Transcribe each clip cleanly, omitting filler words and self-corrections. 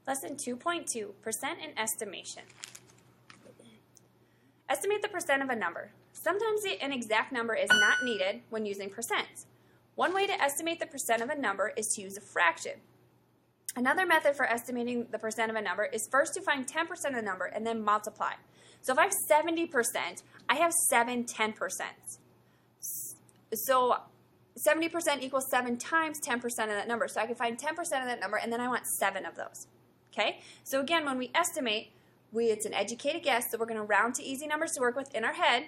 Lesson 2.2, percent and estimation. Estimate the percent of a number. Sometimes an exact number is not needed when using percents. One way to estimate the percent of a number is to use a fraction. Another method for estimating the percent of a number is first to find 10% of the number and then multiply. So if I have 70%, I have 7 10%. So 70% equals 7 times 10% of that number. So I can find 10% of that number, and then I want 7 of those. Okay? So again, when we estimate, it's an educated guess, so we're going to round to easy numbers to work with in our head.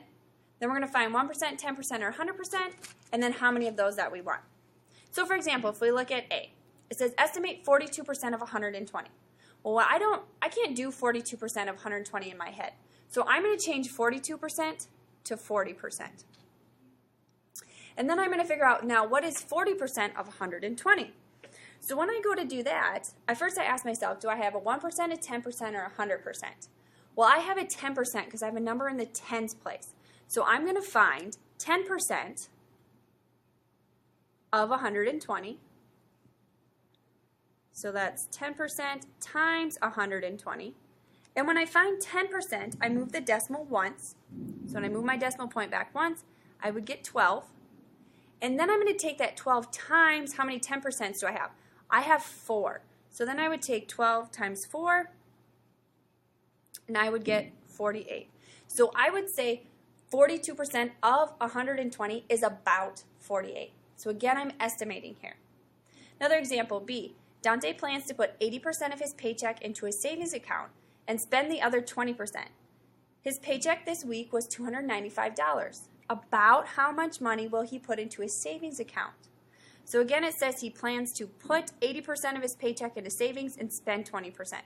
Then we're going to find 1%, 10%, or 100%, and then how many of those that we want. So for example, if we look at A, it says estimate 42% of 120. Well, I can't do 42% of 120 in my head. So I'm going to change 42% to 40%. And then I'm going to figure out now what is 40% of 120. So when I go to do that, I ask myself, do I have a 1%, a 10%, or a 100%? Well, I have a 10% because I have a number in the tens place. So I'm going to find 10% of 120. So that's 10% times 120. And when I find 10%, I move the decimal once. So when I move my decimal point back once, I would get 12. And then I'm going to take that 12 times, how many 10% do I have? I have 4. So then I would take 12 times 4, and I would get 48. So I would say 42% of 120 is about 48. So again, I'm estimating here. Another example, B. Dante plans to put 80% of his paycheck into a savings account and spend the other 20%. His paycheck this week was $295. About how much money will he put into his savings account? So again, it says he plans to put 80% of his paycheck into savings and spend 20%.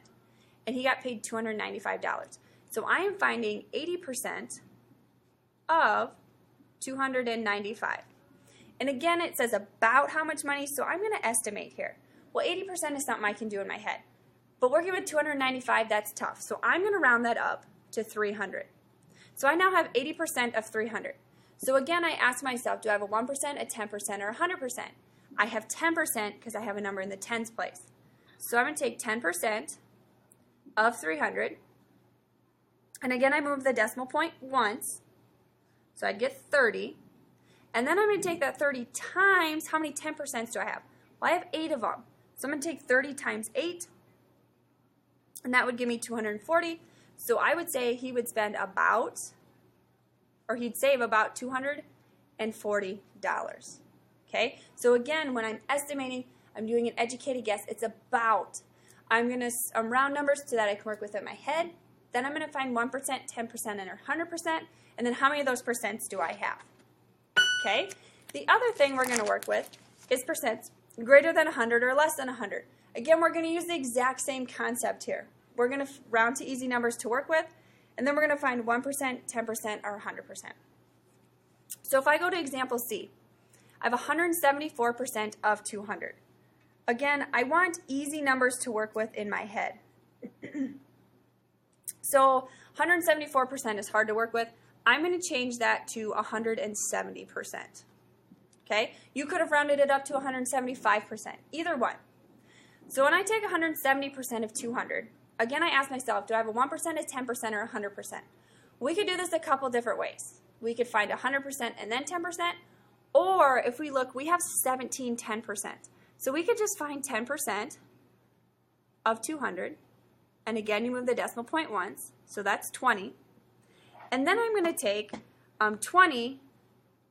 And he got paid $295. So I am finding 80% of 295. And again, it says about how much money, so I'm going to estimate here. Well, 80% is something I can do in my head. But working with 295, that's tough. So I'm going to round that up to 300. So I now have 80% of 300. So again, I ask myself, do I have a 1%, a 10%, or a 100%? I have 10% because I have a number in the tens place. So I'm going to take 10% of 300. And again, I move the decimal point once. So I'd get 30. And then I'm going to take that 30 times, how many 10% do I have? Well, I have 8 of them. So I'm going to take 30 times 8. And that would give me 240. So I would say he would spend about, or he'd save about $240. Okay? So again, when I'm estimating, I'm doing an educated guess. It's about. I'm going to round numbers so that I can work with in my head. Then I'm going to find 1%, 10%, and 100%. And then how many of those percents do I have? Okay? The other thing we're going to work with is percents greater than 100 or less than 100. Again, we're going to use the exact same concept here. We're going to round to easy numbers to work with, and then we're going to find 1%, 10%, or 100%. So if I go to example C, I have 174% of 200. Again, I want easy numbers to work with in my head. So 174% is hard to work with. I'm going to change that to 170%. Okay? You could have rounded it up to 175%. Either one. So when I take 170% of 200, again I ask myself, do I have a 1%, a 10%, or 100%? We could do this a couple different ways. We could find 100% and then 10%, or if we look, we have 17 10%. So we could just find 10% of 200, and again you move the decimal point once, so that's 20. And then I'm going to take 20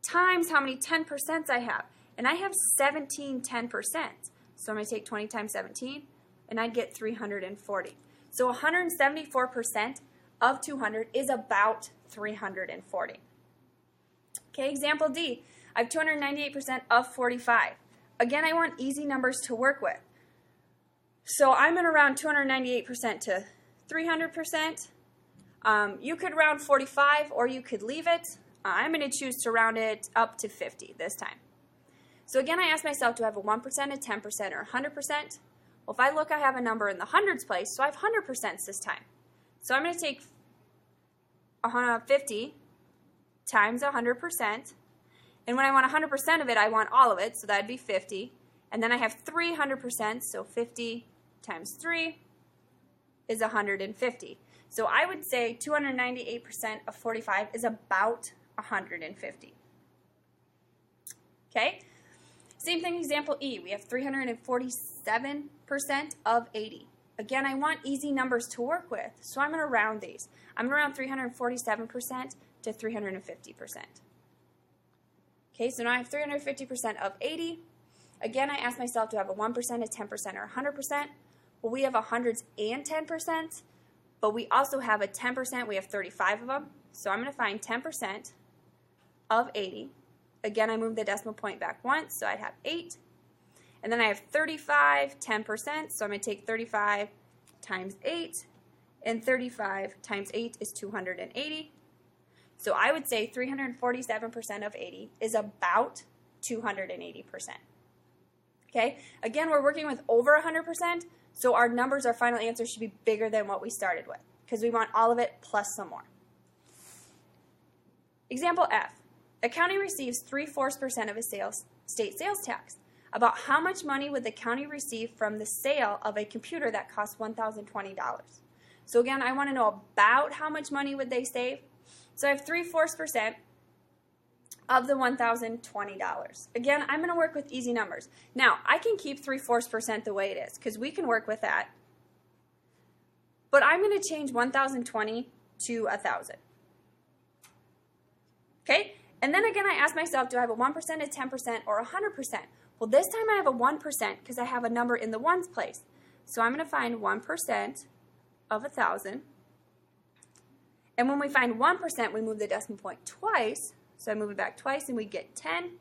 times how many 10% I have. And I have 17 10%. So I'm going to take 20 times 17, and I'd get 340. So 174% of 200 is about 340. Okay, example D. I have 298% of 45. Again, I want easy numbers to work with. So I'm going to round 298% to 300%. You could round 45 or you could leave it. I'm going to choose to round it up to 50 this time. So again, I ask myself, do I have a 1%, a 10%, or 100%? Well, if I look, I have a number in the hundreds place, so I have 100% this time. So I'm going to take 50 times 100%. And when I want 100% of it, I want all of it, so that'd be 50. And then I have 300%, so 50 times 3, is 150. So I would say 298% of 45 is about 150. Okay? Same thing, example E. We have 347% of 80. Again, I want easy numbers to work with, so I'm going to round these. I'm going to round 347% to 350%. Okay, so now I have 350% of 80. Again, I ask myself, do I have a 1%, a 10%, or 100%? Well, we have hundreds and 10%, but we also have a 10%. We have 35 of them. So I'm going to find 10% of 80. Again, I move the decimal point back once, so I'd have 8. And then I have 35, 10%, so I'm going to take 35 times 8, and 35 times 8 is 280. So I would say 347% of 80 is about 280%. Okay? Again, we're working with over 100%, so our numbers, our final answer should be bigger than what we started with, because we want all of it plus some more. Example F. A county receives 3/4% of a state sales tax. About how much money would the county receive from the sale of a computer that costs $1,020? So again, I want to know about how much money would they save. So I have 3/4% of the $1,020. Again, I'm going to work with easy numbers. Now, I can keep 3/4% the way it is, because we can work with that. But I'm going to change 1,020 to 1,000. Okay? And then again, I ask myself, do I have a 1%, a 10%, or a 100%? Well, this time I have a 1% because I have a number in the ones place. So I'm going to find 1% of 1,000. And when we find 1%, we move the decimal point twice. So I move it back twice and we get 10.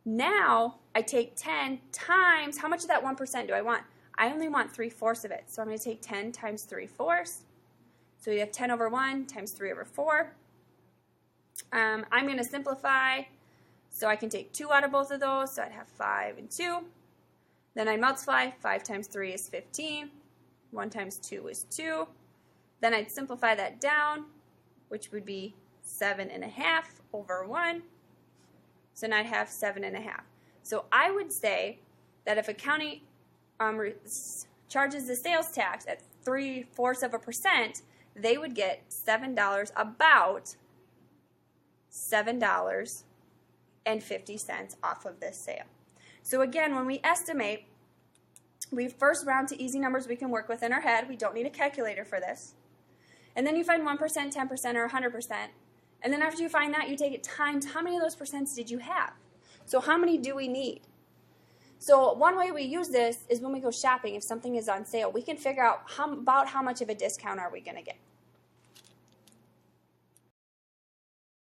Now I take 10 times, how much of that 1% do I want? I only want 3/4 of it. So I'm going to take 10 times 3/4. So we have 10 over 1 times 3 over 4. I'm going to simplify. So I can take 2 out of both of those, so I'd have 5 and 2. Then I multiply. 5 times 3 is 15. 1 times 2 is 2. Then I'd simplify that down, which would be 7.5 over 1. So now I'd have 7.5. So I would say that if a county charges the sales tax at 3/4%, they would get $7, about $7.50 off of this sale. So again, when we estimate, we first round to easy numbers we can work with in our head. We don't need a calculator for this. And then you find 1%, 10%, or 100%. And then after you find that, you take it times how many of those percents did you have? So how many do we need? So one way we use this is when we go shopping, if something is on sale, we can figure out about how much of a discount are we going to get.